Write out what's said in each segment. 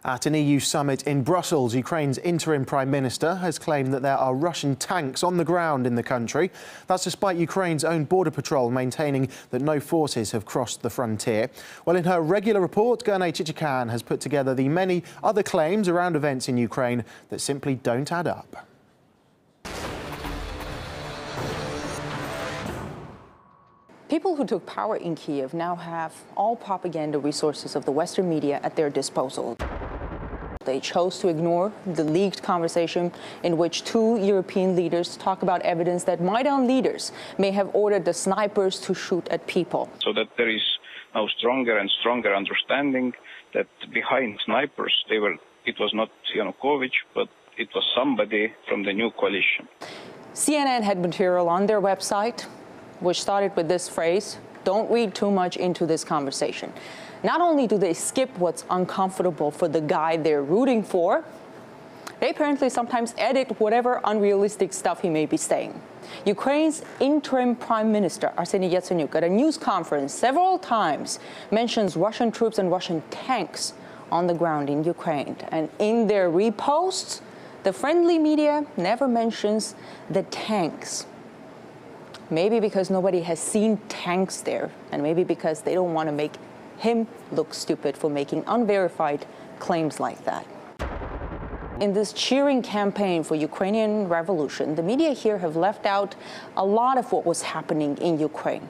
At an EU summit in Brussels, Ukraine's interim Prime Minister has claimed that there are Russian tanks on the ground in the country. That's despite Ukraine's own border patrol maintaining that no forces have crossed the frontier. Well, in her regular report, Gernay Chichikyan has put together the many other claims around events in Ukraine that simply don't add up. People who took power in Kyiv now have all propaganda resources of the Western media at their disposal. They chose to ignore the leaked conversation in which two European leaders talk about evidence that Maidan leaders may have ordered the snipers to shoot at people. So that there is now stronger and stronger understanding that behind snipers, it was not Yanukovych, but it was somebody from the new coalition. CNN had material on their website which started with this phrase, "Don't read too much into this conversation." Not only do they skip what's uncomfortable for the guy they're rooting for, they apparently sometimes edit whatever unrealistic stuff he may be saying. Ukraine's interim Prime Minister, Arseniy Yatsenyuk, at a news conference several times mentions Russian troops and Russian tanks on the ground in Ukraine. And in their reposts, the friendly media never mentions the tanks. Maybe because nobody has seen tanks there, and maybe because they don't want to make him look stupid for making unverified claims like that. In this cheering campaign for Ukrainian revolution, the media here have left out a lot of what was happening in Ukraine.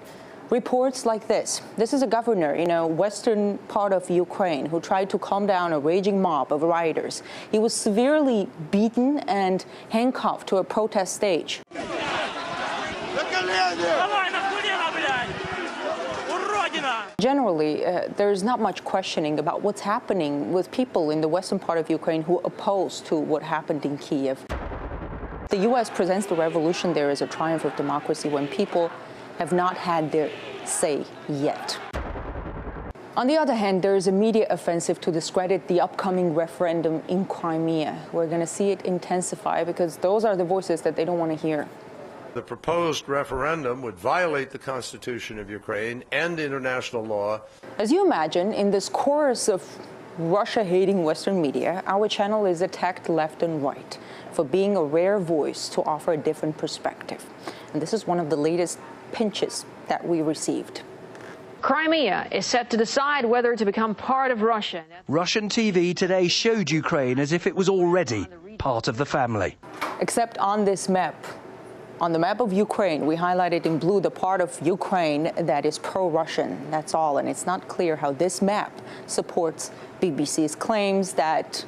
Reports like this. This is a governor in a western part of Ukraine who tried to calm down a raging mob of rioters. He was severely beaten and handcuffed to a protest stage. Generally, there's not much questioning about what's happening with people in the western part of Ukraine who oppose to what happened in Kyiv. The U.S. presents the revolution there as a triumph of democracy when people have not had their say yet. On the other hand, there is a media offensive to discredit the upcoming referendum in Crimea. We're going to see it intensify because those are the voices that they don't want to hear. The proposed referendum would violate the Constitution of Ukraine and international law. As you imagine, in this chorus of Russia-hating Western media, our channel is attacked left and right for being a rare voice to offer a different perspective. And this is one of the latest pinches that we received. Crimea is set to decide whether to become part of Russia. Russian TV today showed Ukraine as if it was already part of the family. Except on this map. On the map of Ukraine, we highlighted in blue the part of Ukraine that is pro-Russian. That's all, and it's not clear how this map supports BBC's claims that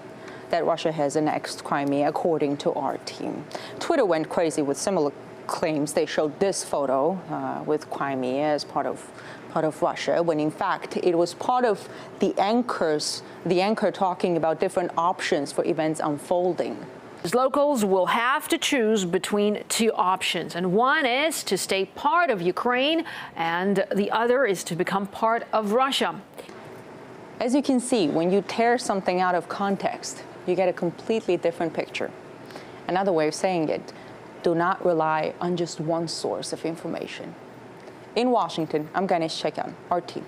Russia has annexed Crimea, according to our team. Twitter went crazy with similar claims. They showed this photo with Crimea as part of Russia, when in fact it was part of the anchor talking about different options for events unfolding. Locals will have to choose between two options, and one is to stay part of Ukraine, and the other is to become part of Russia. As you can see, when you tear something out of context, you get a completely different picture. Another way of saying it, do not rely on just one source of information. In Washington, I'm Gernay Chichikyan, RT.